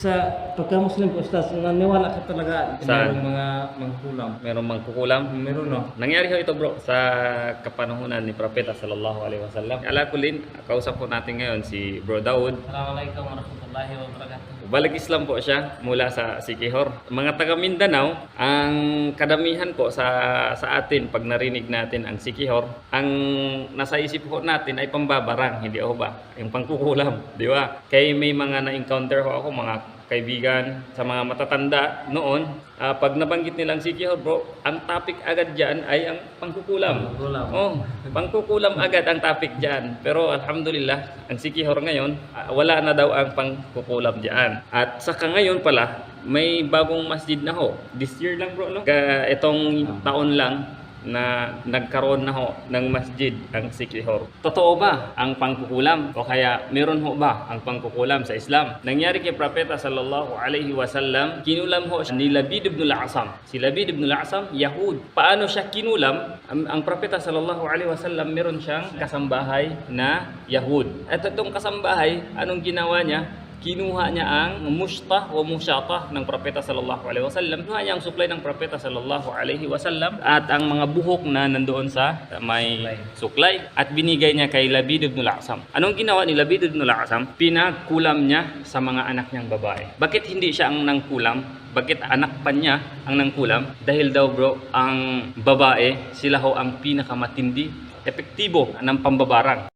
Sa pagka-Muslim po, Ustaz, naniwala ka talaga Saan? mayroong mga mangkulam. Merong mangkukulam. Meron, no? Nangyari ho ito bro sa kapanahunan ni Propeta sallallahu alaihi wasallam. Ala kulin, kausap po natin ngayon si Bro Daud. Assalamualaikum warahmatullahi wabarakatuh. Balik Islam po siya mula sa Siquijor. Mga taga Mindanao, ang kadamihan po sa atin pag narinig natin ang Siquijor, ang nasa isip po natin ay pambabarang, hindi ho ba? Yung pangkukulam, di ba? Kaya may mga na-encounter ho ako, mga kaibigan, sa mga matatanda noon, pag nabanggit nilang Siquijor bro, ang topic agad dyan ay ang pangkukulam. Mangkulam. Oh, pangkukulam agad ang topic dyan. Pero alhamdulillah, ang Siquijor ngayon, wala na daw ang pangkukulam dyan. At saka ngayon pala, may bagong masjid na ho. This year lang bro, no? Itong taon lang, na nagkaroon na ho ng masjid ang Siquijor. Totoo ba ang pangkukulam? O kaya meron ho ba ang pangkukulam sa Islam? Nangyari kay Propeta sallallahu alaihi wasallam, kinulam ho ni Labid ibn al-Asam. Si Labid ibn al-Asam, Yahud. Paano siya kinulam? Ang Propeta sallallahu alaihi wasallam, meron siyang kasambahay na Yahud. At itong kasambahay, anong ginawa niya? Kinuha niya ang mushtah o musyatah ng Propeta sallallahu alaihi wasallam. Kinuha niya ang supply ng Propeta sallallahu alaihi wasallam at ang mga buhok na nandoon sa may suklay at binigay niya kay Labid ibn al-Asam. Anong ginawa ni Labid ibn al-Asam? Pinagkulam niya sa mga anak niyang babae. Bakit hindi siya ang nangkulam? Bakit anak pa niya ang nangkulam? Dahil daw bro, ang babae, sila ho ang pinakamatindi, epektibo ng pambabarang.